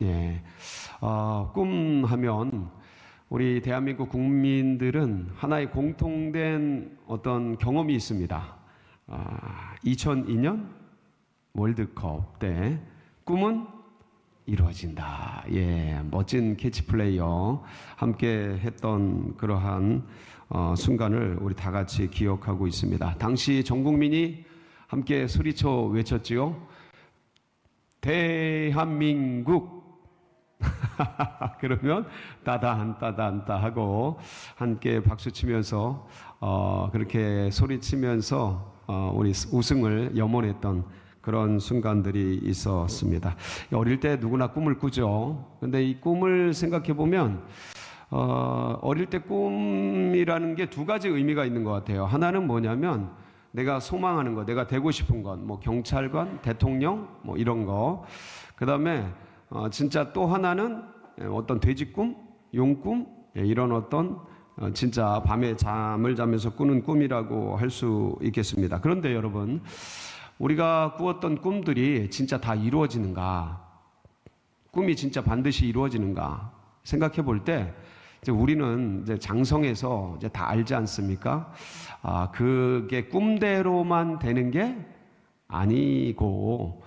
예, 꿈하면 우리 대한민국 국민들은 하나의 공통된 어떤 경험이 있습니다. 2002년 월드컵 때 꿈은 이루어진다. 예, 멋진 캐치플레이어 함께 했던 그러한 순간을 우리 다 같이 기억하고 있습니다. 당시 전 국민이 함께 소리쳐 외쳤지요. 대한민국. 그러면 따단따단따 하고 함께 박수 치면서 그렇게 소리치면서 우리 우승을 염원했던 그런 순간들이 있었습니다. 어릴 때 누구나 꿈을 꾸죠. 근데 이 꿈을 생각해 보면 어릴 때 꿈이라는 게 두 가지 의미가 있는 것 같아요. 하나는 뭐냐면 내가 소망하는 거, 내가 되고 싶은 것, 뭐 경찰관, 대통령, 뭐 이런 거. 그 다음에 진짜 또 하나는 어떤 돼지꿈, 용꿈, 이런 어떤 진짜 밤에 잠을 자면서 꾸는 꿈이라고 할 수 있겠습니다. 그런데 여러분, 우리가 꾸었던 꿈들이 진짜 다 이루어지는가? 꿈이 진짜 반드시 이루어지는가? 생각해 볼 때 이제 우리는 이제 장성에서 이제 다 알지 않습니까? 그게 꿈대로만 되는 게 아니고,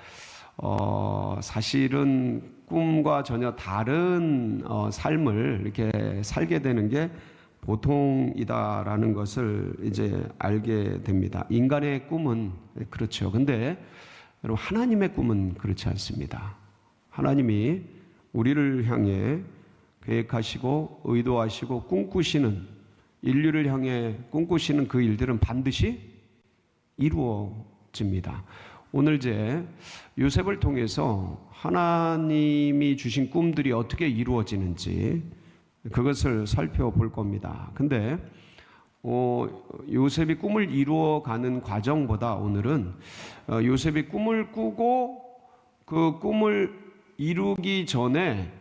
사실은 꿈과 전혀 다른 삶을 이렇게 살게 되는 게 보통이다라는 것을 이제 알게 됩니다. 인간의 꿈은 그렇죠. 근데 여러분, 하나님의 꿈은 그렇지 않습니다. 하나님이 우리를 향해 계획하시고 의도하시고 꿈꾸시는, 인류를 향해 꿈꾸시는 그 일들은 반드시 이루어집니다. 오늘 제 요셉을 통해서 하나님이 주신 꿈들이 어떻게 이루어지는지 그것을 살펴볼 겁니다. 근데 요셉이 꿈을 이루어가는 과정보다 오늘은 요셉이 꿈을 꾸고 그 꿈을 이루기 전에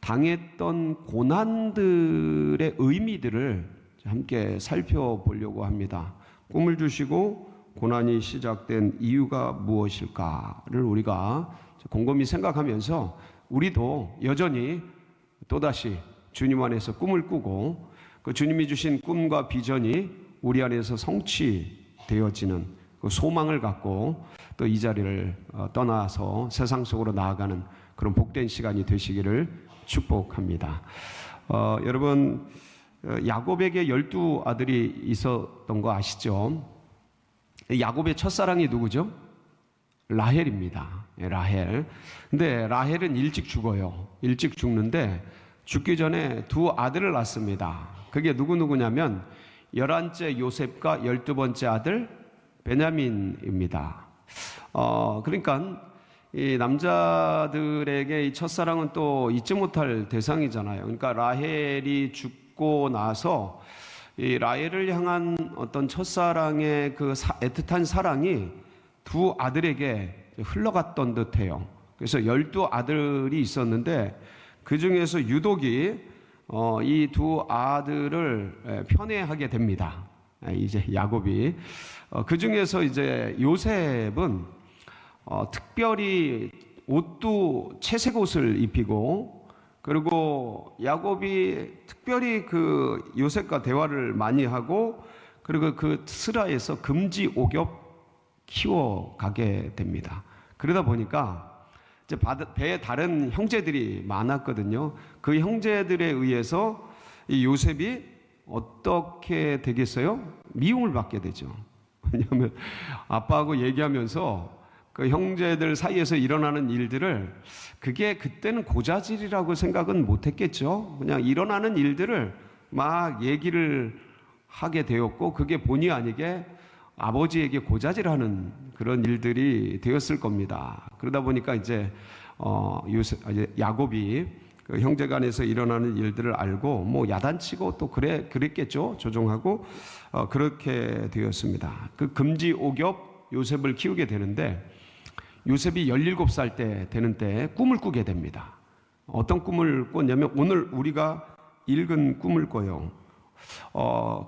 당했던 고난들의 의미들을 함께 살펴보려고 합니다. 꿈을 주시고 고난이 시작된 이유가 무엇일까를 우리가 곰곰이 생각하면서 우리도 여전히 또다시 주님 안에서 꿈을 꾸고 그 주님이 주신 꿈과 비전이 우리 안에서 성취되어지는 그 소망을 갖고 또 이 자리를 떠나서 세상 속으로 나아가는 그런 복된 시간이 되시기를 축복합니다. 여러분, 야곱에게 12아들이 있었던 거 아시죠? 야곱의 첫사랑이 누구죠? 라헬입니다. 라헬. 근데 라헬은 일찍 죽어요. 일찍 죽는데 죽기 전에 두 아들을 낳습니다. 그게 누구냐면 11째 요셉과 12번째 아들 베냐민입니다. 그러니까 이 남자들에게 이 첫사랑은 또 잊지 못할 대상이잖아요. 그러니까 라헬이 죽고 나서 이 라헬을 향한 어떤 첫사랑의 그 애틋한 사랑이 두 아들에게 흘러갔던 듯해요. 그래서 12아들이 있었는데 그 중에서 유독이 이 두 아들을 편애하게 됩니다. 이제 야곱이 그 중에서 이제 요셉은 특별히 옷도 채색 옷을 입히고, 그리고 야곱이 특별히 그 요셉과 대화를 많이 하고, 그리고 그 스라에서 금지 오겹 키워가게 됩니다. 그러다 보니까 이제 배에 다른 형제들이 많았거든요. 그 형제들에 의해서 이 요셉이 어떻게 되겠어요? 미움을 받게 되죠. 왜냐하면 아빠하고 얘기하면서 그 형제들 사이에서 일어나는 일들을, 그게 그때는 고자질이라고 생각은 못했겠죠. 그냥 일어나는 일들을 막 얘기를 하게 되었고, 그게 본의 아니게 아버지에게 고자질하는 그런 일들이 되었을 겁니다. 그러다 보니까 이제 야곱이 그 형제간에서 일어나는 일들을 알고 뭐 야단치고 또 그랬겠죠. 조종하고 그렇게 되었습니다. 그 금지 오겹 요셉을 키우게 되는데, 요셉이 17살 때 되는 때 꿈을 꾸게 됩니다. 어떤 꿈을 꿨냐면 오늘 우리가 읽은 꿈을 꿔요.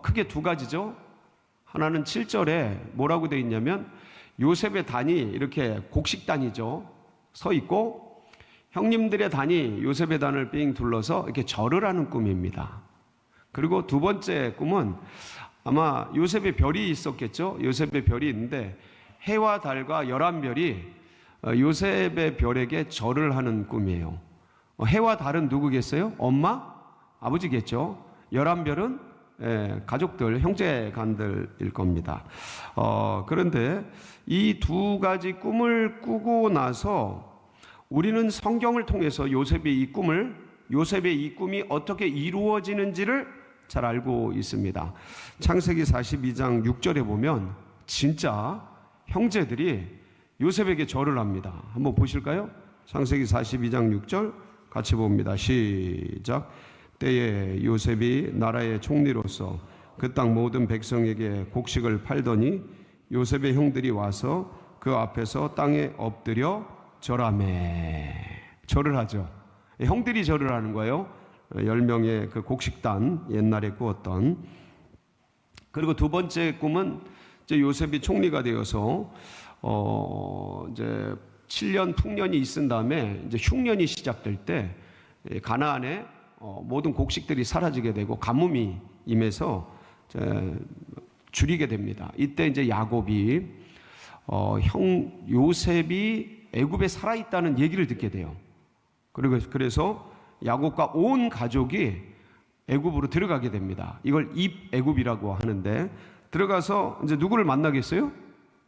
크게 두 가지죠. 하나는 7절에 뭐라고 되어 있냐면 요셉의 단이 이렇게 곡식단이죠. 서 있고 형님들의 단이 요셉의 단을 삥 둘러서 이렇게 절을 하는 꿈입니다. 그리고 두 번째 꿈은 아마 요셉의 별이 있었겠죠. 요셉의 별이 있는데 해와 달과 11별이 요셉의 별에게 절을 하는 꿈이에요. 해와 달은 누구겠어요? 엄마? 아버지겠죠. 11별은 가족들, 형제간들일 겁니다. 그런데 이 두 가지 꿈을 꾸고 나서 우리는 성경을 통해서 요셉의 이 꿈이 어떻게 이루어지는지를 잘 알고 있습니다. 창세기 42장 6절에 보면 진짜 형제들이 요셉에게 절을 합니다. 한번 보실까요? 창세기 42장 6절 같이 봅니다. 시작. 때에 요셉이 나라의 총리로서 그 땅 모든 백성에게 곡식을 팔더니 요셉의 형들이 와서 그 앞에서 땅에 엎드려 절하매. 절을 하죠. 형들이 절을 하는 거예요. 10명의 그 곡식단 옛날에 구웠던. 그리고 두 번째 꿈은 이제 요셉이 총리가 되어서 이제 7년 풍년이 있은 다음에 이제 흉년이 시작될 때 가나안에 모든 곡식들이 사라지게 되고 가뭄이 임해서 줄이게 됩니다. 이때 이제 야곱이 형 요셉이 애굽에 살아 있다는 얘기를 듣게 돼요. 그래서 야곱과 온 가족이 애굽으로 들어가게 됩니다. 이걸 입애굽이라고 하는데 들어가서 이제 누구를 만나겠어요?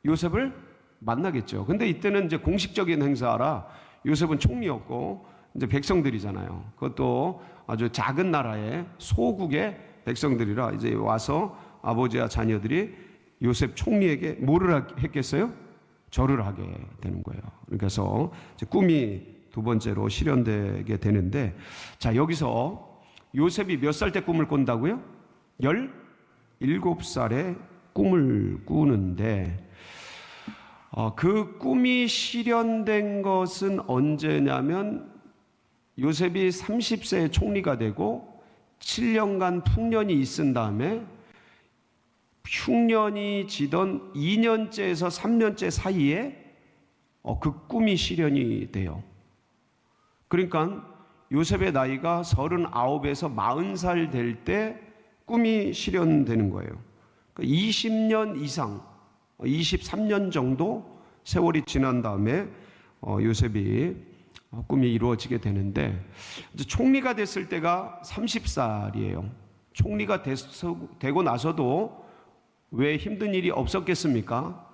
요셉을 만나겠죠. 근데 이때는 이제 공식적인 행사라 요셉은 총리였고 이제 백성들이잖아요. 그것도 아주 작은 나라의 소국의 백성들이라 이제 와서 아버지와 자녀들이 요셉 총리에게 뭐를 했겠어요? 절을 하게 되는 거예요. 그래서 이제 꿈이 두 번째로 실현되게 되는데, 자, 여기서 요셉이 몇 살 때 꿈을 꾼다고요? 17살에 꿈을 꾸는데, 그 꿈이 실현된 것은 언제냐면 요셉이 30세에 총리가 되고 7년간 풍년이 있은 다음에 흉년이 지던 2년째에서 3년째 사이에 그 꿈이 실현이 돼요. 그러니까 요셉의 나이가 39에서 40살 될 때 꿈이 실현되는 거예요. 20년 이상, 23년 정도 세월이 지난 다음에 요셉이 꿈이 이루어지게 되는데, 이제 총리가 됐을 때가 30살이에요. 총리가 되고 나서도 왜 힘든 일이 없었겠습니까?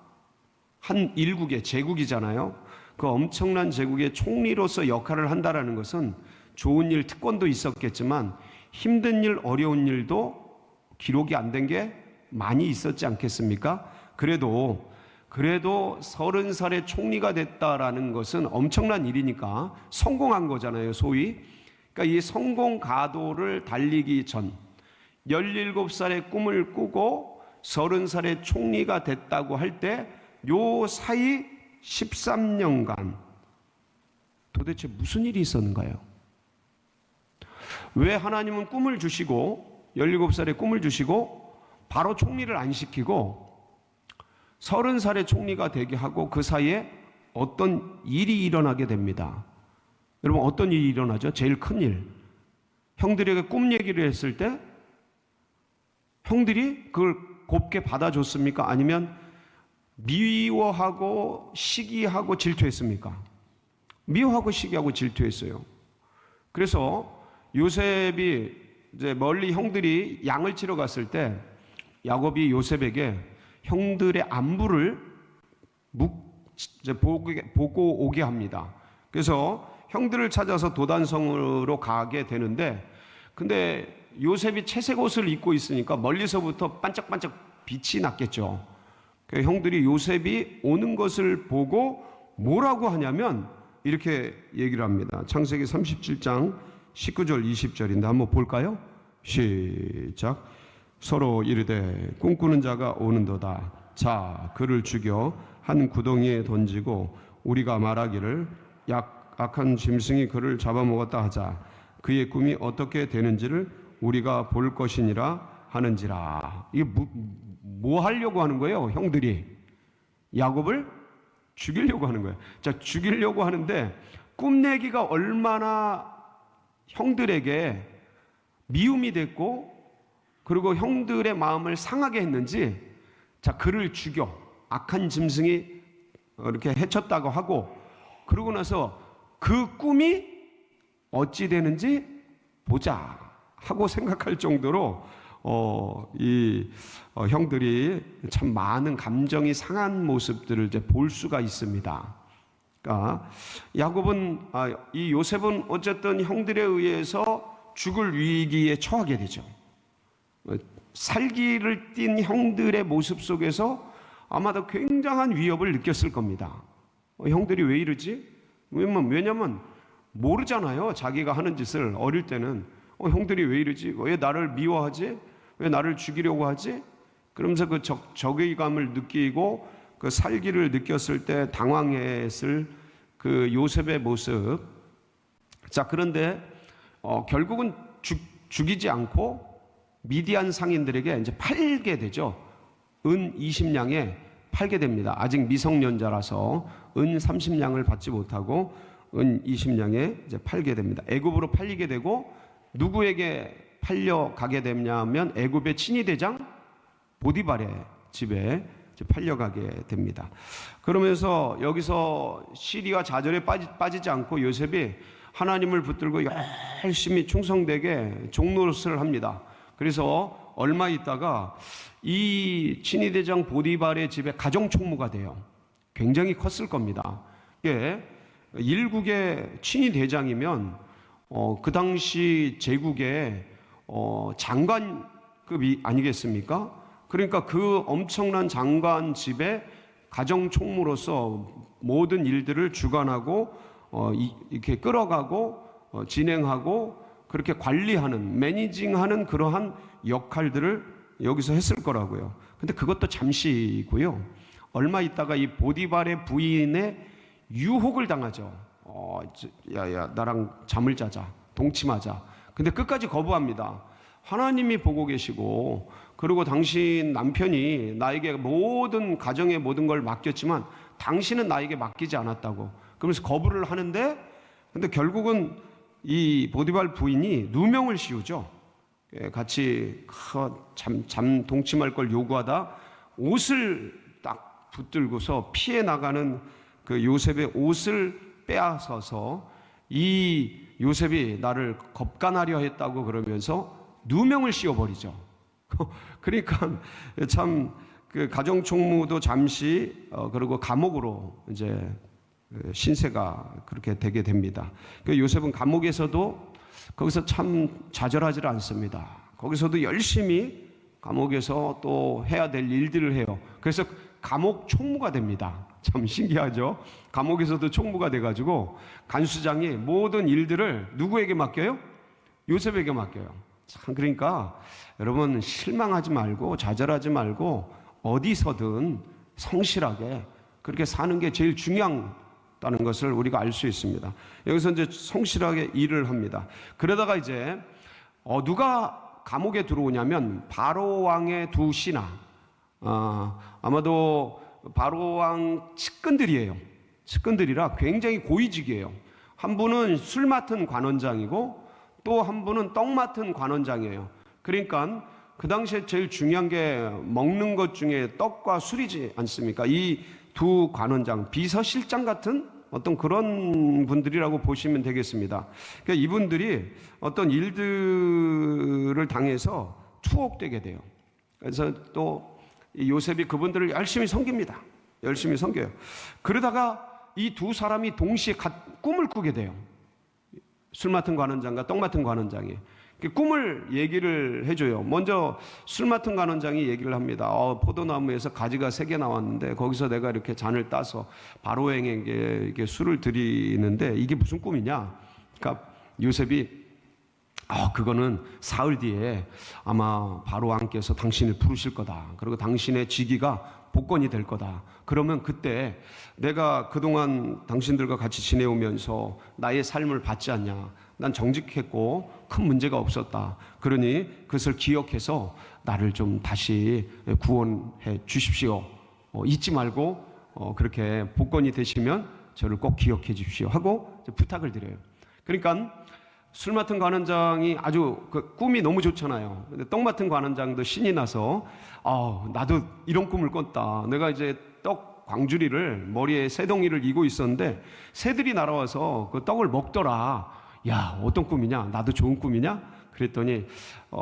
한 일국의 제국이잖아요. 그 엄청난 제국의 총리로서 역할을 한다라는 것은 좋은 일, 특권도 있었겠지만 힘든 일, 어려운 일도 기록이 안 된 게 많이 있었지 않겠습니까? 그래도 30살에 총리가 됐다라는 것은 엄청난 일이니까 성공한 거잖아요, 소위. 그러니까 이 성공 가도를 달리기 전 17살에 꿈을 꾸고 30살에 총리가 됐다고 할 때 요 사이 13년간 도대체 무슨 일이 있었는가요? 왜 하나님은 꿈을 주시고 17살에 꿈을 주시고 바로 총리를 안 시키고 30살에 총리가 되게 하고 그 사이에 어떤 일이 일어나게 됩니다. 여러분, 어떤 일이 일어나죠? 제일 큰 일. 형들에게 꿈 얘기를 했을 때 형들이 그걸 곱게 받아줬습니까? 아니면 미워하고 시기하고 질투했습니까? 미워하고 시기하고 질투했어요. 그래서 요셉이 이제 멀리 형들이 양을 치러 갔을 때 야곱이 요셉에게 형들의 안부를 보고 오게 합니다. 그래서 형들을 찾아서 도단성으로 가게 되는데, 근데 요셉이 채색 옷을 입고 있으니까 멀리서부터 반짝반짝 빛이 났겠죠. 그 형들이 요셉이 오는 것을 보고 뭐라고 하냐면 이렇게 얘기를 합니다. 창세기 37장 19절 20절인데 한번 볼까요? 시작. 서로 이르되 꿈꾸는 자가 오는도다. 자, 그를 죽여 한 구덩이에 던지고 우리가 말하기를 악한 짐승이 그를 잡아먹었다 하자. 그의 꿈이 어떻게 되는지를 우리가 볼 것이니라 하는지라. 이게 뭐 하려고 하는 거예요? 형들이 야곱을 죽이려고 하는 거예요. 자, 죽이려고 하는데 꿈내기가 얼마나 형들에게 미움이 됐고, 그리고 형들의 마음을 상하게 했는지, 자, 그를 죽여 악한 짐승이 이렇게 해쳤다고 하고, 그러고 나서 그 꿈이 어찌 되는지 보자 하고 생각할 정도로 형들이 참 많은 감정이 상한 모습들을 이제 볼 수가 있습니다. 그러니까 야곱은 이 요셉은 어쨌든 형들에 의해서 죽을 위기에 처하게 되죠. 살기를 띈 형들의 모습 속에서 아마도 굉장한 위협을 느꼈을 겁니다. 형들이 왜 이러지? 왜냐면 모르잖아요. 자기가 하는 짓을. 어릴 때는 형들이 왜 이러지? 왜 나를 미워하지? 왜 나를 죽이려고 하지? 그러면서 그 적의감을 느끼고 그 살기를 느꼈을 때 당황했을 그 요셉의 모습. 자, 그런데 결국은 죽이지 않고 미디안 상인들에게 이제 팔게 되죠. 은 20냥에 팔게 됩니다. 아직 미성년자라서 은 30냥을 받지 못하고 은 20냥에 이제 팔게 됩니다. 애굽으로 팔리게 되고, 누구에게 팔려가게 되냐면 애굽의 친위대장 보디발의 집에 이제 팔려가게 됩니다. 그러면서 여기서 시리와 좌절에 빠지지 않고 요셉이 하나님을 붙들고 열심히 충성되게 종노릇을 합니다. 그래서 얼마 있다가 이 친위대장 보디발의 집에 가정총무가 돼요. 굉장히 컸을 겁니다. 이게 일국의 친위대장이면 그 당시 제국의 장관급이 아니겠습니까? 그러니까 그 엄청난 장관 집에 가정총무로서 모든 일들을 주관하고 이렇게 끌어가고 진행하고 그렇게 관리하는, 매니징하는 그러한 역할들을 여기서 했을 거라고요. 근데 그것도 잠시고요. 얼마 있다가 이 보디발의 부인의 유혹을 당하죠. 야야, 나랑 잠을 자자, 동침하자. 근데 끝까지 거부합니다. 하나님이 보고 계시고, 그리고 당신 남편이 나에게 모든 가정의 모든 걸 맡겼지만 당신은 나에게 맡기지 않았다고. 그러면서 거부를 하는데, 근데 결국은 이 보디발 부인이 누명을 씌우죠. 같이 잠 동침할 걸 요구하다 옷을 딱 붙들고서 피해 나가는 그 요셉의 옷을 빼앗아서 이 요셉이 나를 겁간하려 했다고 그러면서 누명을 씌워버리죠. 그러니까 참 그 가정총무도 잠시 그리고 감옥으로 이제 신세가 그렇게 되게 됩니다. 그 요셉은 감옥에서도 거기서 참 좌절하지 않습니다. 거기서도 열심히 감옥에서 또 해야 될 일들을 해요. 그래서 감옥 총무가 됩니다. 참 신기하죠? 감옥에서도 총무가 돼가지고 간수장이 모든 일들을 누구에게 맡겨요? 요셉에게 맡겨요. 참, 그러니까 여러분 실망하지 말고 좌절하지 말고 어디서든 성실하게 그렇게 사는 게 제일 중요하다는 것을 우리가 알 수 있습니다. 여기서 이제 성실하게 일을 합니다. 그러다가 이제 누가 감옥에 들어오냐면 바로 왕의 두 신하, 아마도 바로 왕 측근들이에요. 측근들이라 굉장히 고위직이에요. 한 분은 술 맡은 관원장이고 또 한 분은 떡 맡은 관원장이에요. 그러니까 그 당시에 제일 중요한 게 먹는 것 중에 떡과 술이지 않습니까? 이 두 관원장, 비서실장 같은 어떤 그런 분들이라고 보시면 되겠습니다. 그러니까 이분들이 어떤 일들을 당해서 투옥되게 돼요. 그래서 또 요셉이 그분들을 열심히 섬깁니다. 열심히 섬겨요. 그러다가 이 두 사람이 동시에 꿈을 꾸게 돼요. 술 맡은 관원장과 떡 맡은 관원장이 꿈을 얘기를 해줘요. 먼저 술 맡은 관원장이 얘기를 합니다. 포도나무에서 가지가 3개 나왔는데 거기서 내가 이렇게 잔을 따서 바로왕에게 이렇게 술을 드리는데 이게 무슨 꿈이냐? 그러니까 요셉이 그거는 사흘 뒤에 아마 바로왕께서 당신을 부르실 거다. 그리고 당신의 직위가 복권이 될 거다. 그러면 그때 내가 그동안 당신들과 같이 지내오면서 나의 삶을 받지 않냐? 난 정직했고 큰 문제가 없었다. 그러니 그것을 기억해서 나를 좀 다시 구원해 주십시오. 잊지 말고 그렇게 복권이 되시면 저를 꼭 기억해 주십시오 하고 부탁을 드려요. 그러니까 술 맡은 관원장이 아주 그 꿈이 너무 좋잖아요. 근데 떡 맡은 관원장도 신이 나서 나도 이런 꿈을 꿨다. 내가 이제 떡 광주리를 머리에 새덩이를 이고 있었는데 새들이 날아와서 그 떡을 먹더라. 야, 어떤 꿈이냐? 나도 좋은 꿈이냐? 그랬더니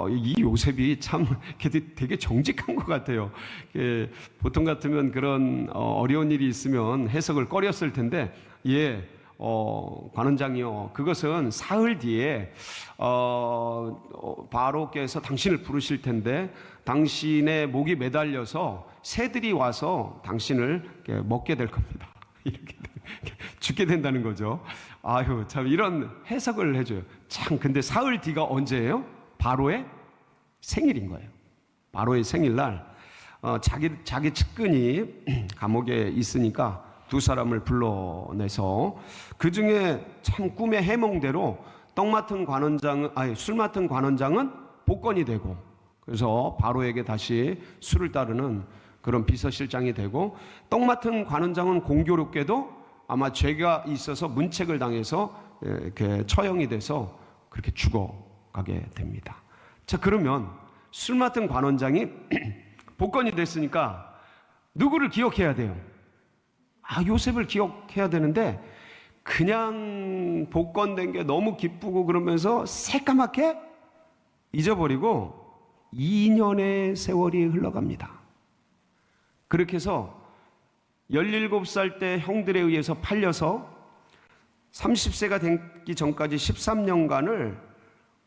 이 요셉이 참 되게 정직한 것 같아요. 보통 같으면 그런 어려운 일이 있으면 해석을 꺼렸을 텐데, 관원장이요, 그것은 사흘 뒤에 바로께서 당신을 부르실 텐데 당신의 목이 매달려서 새들이 와서 당신을 먹게 될 겁니다. 이렇게 죽게 된다는 거죠. 아유, 참 이런 해석을 해줘요. 참, 근데 사흘 뒤가 언제예요? 바로의 생일인 거예요. 바로의 생일날 자기 측근이 감옥에 있으니까 두 사람을 불러내서 그 중에 참 꿈의 해몽대로 술 맡은 관원장은 복권이 되고, 그래서 바로에게 다시 술을 따르는 그런 비서실장이 되고, 떡 맡은 관원장은 공교롭게도 아마 죄가 있어서 문책을 당해서 이렇게 처형이 돼서 그렇게 죽어가게 됩니다. 자, 그러면 술 맡은 관원장이 복권이 됐으니까 누구를 기억해야 돼요? 요셉을 기억해야 되는데 그냥 복권된 게 너무 기쁘고 그러면서 새까맣게 잊어버리고 2년의 세월이 흘러갑니다. 그렇게 해서 17살 때 형들에 의해서 팔려서 30세가 되기 전까지 13년간을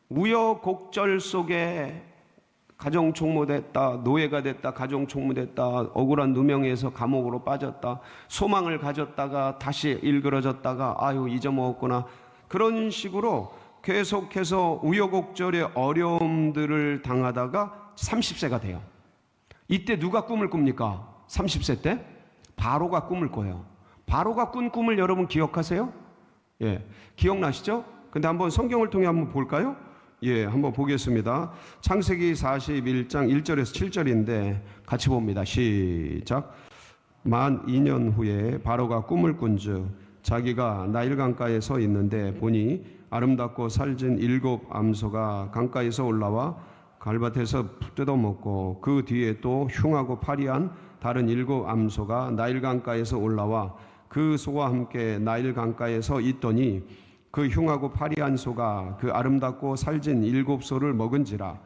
우여곡절 속에 가정 총무됐다, 노예가 됐다, 가정 총무됐다, 억울한 누명에서 감옥으로 빠졌다, 소망을 가졌다가 다시 일그러졌다가 잊어먹었구나, 그런 식으로 계속해서 우여곡절의 어려움들을 당하다가 30세가 돼요. 이때 누가 꿈을 꿉니까? 30세 때 바로가 꿈을 꿔요. 바로가 꾼 꿈을 여러분 기억하세요? 기억나시죠? 근데 한번 성경을 통해 한번 볼까요? 한번 보겠습니다. 창세기 41장 1절에서 7절인데 같이 봅니다. 시작. 만 2년 후에 바로가 꿈을 꾼즉 자기가 나일 강가에 서 있는데 보니 아름답고 살진 7 암소가 강가에서 올라와 갈밭에서 뜯어먹고, 그 뒤에 또 흉하고 파리한 다른 7 암소가 나일 강가에서 올라와 그 소와 함께 나일 강가에 서 있더니 그 흉하고 파리한 소가 그 아름답고 살진 7 소를 먹은지라.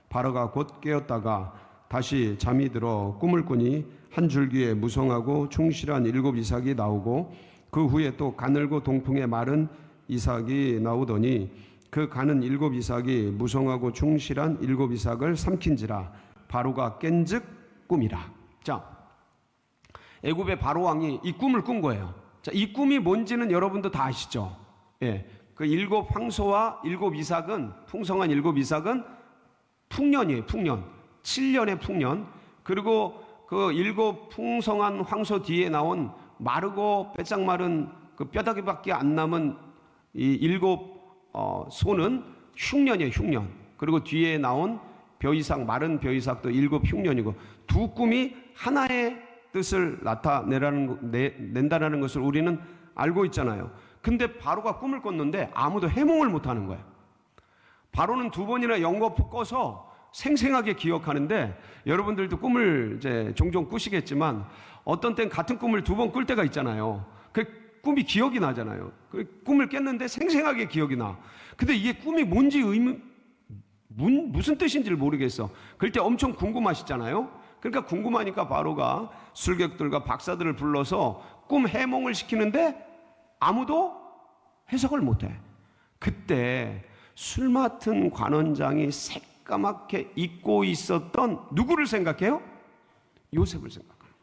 바로가 곧 깨었다가 다시 잠이 들어 꿈을 꾸니 한 줄기에 무성하고 충실한 7 이삭이 나오고, 그 후에 또 가늘고 동풍에 마른 이삭이 나오더니 그 가는 7 이삭이 무성하고 충실한 7 이삭을 삼킨지라. 바로가 깬즉 꿈이라. 자, 애굽의 바로 왕이 이 꿈을 꾼 거예요. 자, 이 꿈이 뭔지는 여러분도 다 아시죠? 그 7 황소와 7 이삭은, 풍성한 7 이삭은 풍년이에요. 풍년, 7년의 풍년. 그리고 그 7 풍성한 황소 뒤에 나온 마르고 빼짝 마른 그 뼈다귀밖에 안 남은 이 7 소는 흉년이에요. 흉년. 그리고 뒤에 나온 벼이삭, 마른 벼이삭도 7 흉년이고, 두 꿈이 하나의 뜻을 낸다라는 것을 우리는 알고 있잖아요. 근데 바로가 꿈을 꿨는데 아무도 해몽을 못하는 거예요. 바로는 2번이나 연거푸 꿔서 생생하게 기억하는데, 여러분들도 꿈을 이제 종종 꾸시겠지만 어떤 땐 같은 꿈을 2번 꿀 때가 있잖아요. 그 꿈이 기억이 나잖아요. 그 꿈을 깼는데 생생하게 기억이 나. 근데 이게 꿈이 뭔지 무슨 뜻인지를 모르겠어. 그럴 때 엄청 궁금하시잖아요. 그러니까 궁금하니까 바로가 술객들과 박사들을 불러서 꿈 해몽을 시키는데 아무도 해석을 못해. 그때 술 맡은 관원장이 새까맣게 잊고 있었던 누구를 생각해요? 요셉을 생각해요.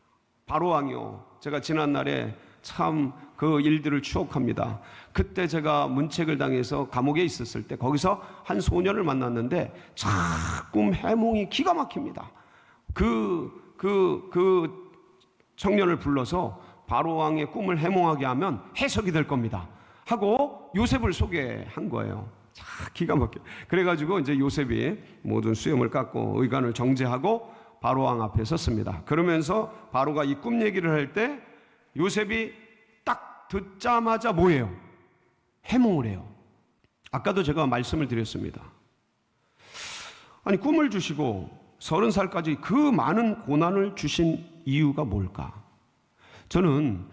바로 왕이요, 제가 지난날에 참 그 일들을 추억합니다. 그때 제가 문책을 당해서 감옥에 있었을 때 거기서 한 소년을 만났는데 꿈 해몽이 기가 막힙니다. 그 청년을 불러서 바로 왕의 꿈을 해몽하게 하면 해석이 될 겁니다 하고 요셉을 소개한 거예요. 기가 막혀. 그래가지고 이제 요셉이 모든 수염을 깎고 의관을 정제하고 바로 왕 앞에 섰습니다. 그러면서 바로가 이 꿈 얘기를 할 때 요셉이 딱 듣자마자 뭐예요? 해몽을 해요. 아까도 제가 말씀을 드렸습니다. 아니, 꿈을 주시고 30살까지 그 많은 고난을 주신 이유가 뭘까? 저는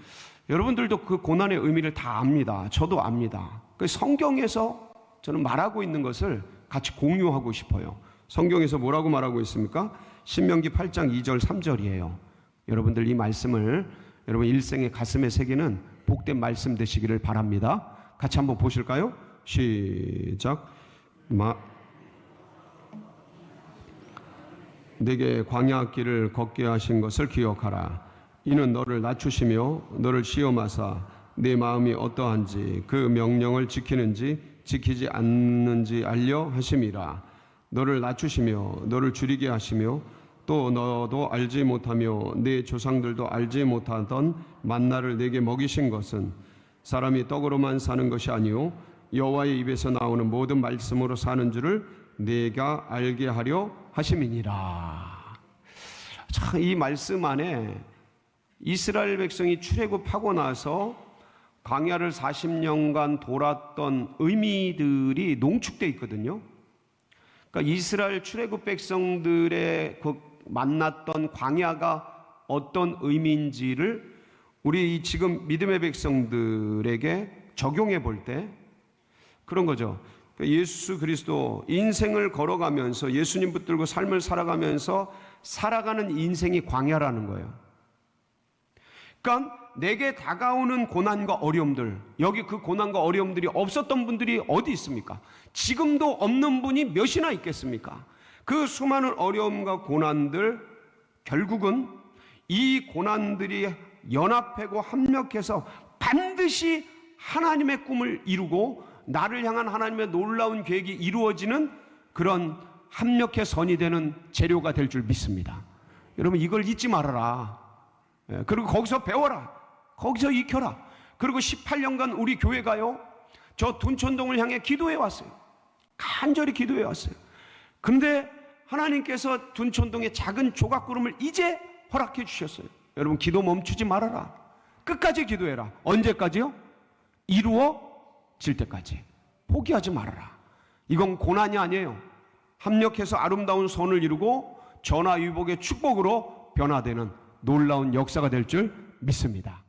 여러분들도 그 고난의 의미를 다 압니다. 저도 압니다. 그 성경에서 저는 말하고 있는 것을 같이 공유하고 싶어요. 성경에서 뭐라고 말하고 있습니까? 신명기 8장 2절 3절이에요. 여러분들 이 말씀을 여러분 일생의 가슴에 새기는 복된 말씀 되시기를 바랍니다. 같이 한번 보실까요? 시작. 내게 광야 길을 걷게 하신 것을 기억하라. 이는 너를 낮추시며 너를 시험하사 내 마음이 어떠한지 그 명령을 지키는지 지키지 않는지 알려 하심이라. 너를 낮추시며 너를 줄이게 하시며 또 너도 알지 못하며 내 조상들도 알지 못하던 만나를 내게 먹이신 것은 사람이 떡으로만 사는 것이 아니요 여호와의 입에서 나오는 모든 말씀으로 사는 줄을 내가 알게 하려 하심이니라. 참, 이 말씀 안에 이스라엘 백성이 출애굽하고 나서 광야를 40년간 돌았던 의미들이 농축되어 있거든요. 그러니까 이스라엘 출애굽 백성들의 그 만났던 광야가 어떤 의미인지를 우리 지금 믿음의 백성들에게 적용해 볼 때 그런 거죠. 예수 그리스도 인생을 걸어가면서 예수님 붙들고 삶을 살아가면서 살아가는 인생이 광야라는 거예요. 그러니까 내게 다가오는 고난과 어려움들, 여기 그 고난과 어려움들이 없었던 분들이 어디 있습니까? 지금도 없는 분이 몇이나 있겠습니까? 그 수많은 어려움과 고난들, 결국은 이 고난들이 연합하고 합력해서 반드시 하나님의 꿈을 이루고 나를 향한 하나님의 놀라운 계획이 이루어지는 그런 합력해 선이 되는 재료가 될 줄 믿습니다. 여러분, 이걸 잊지 말아라. 그리고 거기서 배워라. 거기서 익혀라. 그리고 18년간 우리 교회가요, 저 둔촌동을 향해 기도해 왔어요. 간절히 기도해 왔어요. 근데 하나님께서 둔촌동의 작은 조각구름을 이제 허락해 주셨어요. 여러분, 기도 멈추지 말아라. 끝까지 기도해라. 언제까지요? 이루어질 때까지. 포기하지 말아라. 이건 고난이 아니에요. 합력해서 아름다운 선을 이루고 전화위복의 축복으로 변화되는 놀라운 역사가 될 줄 믿습니다.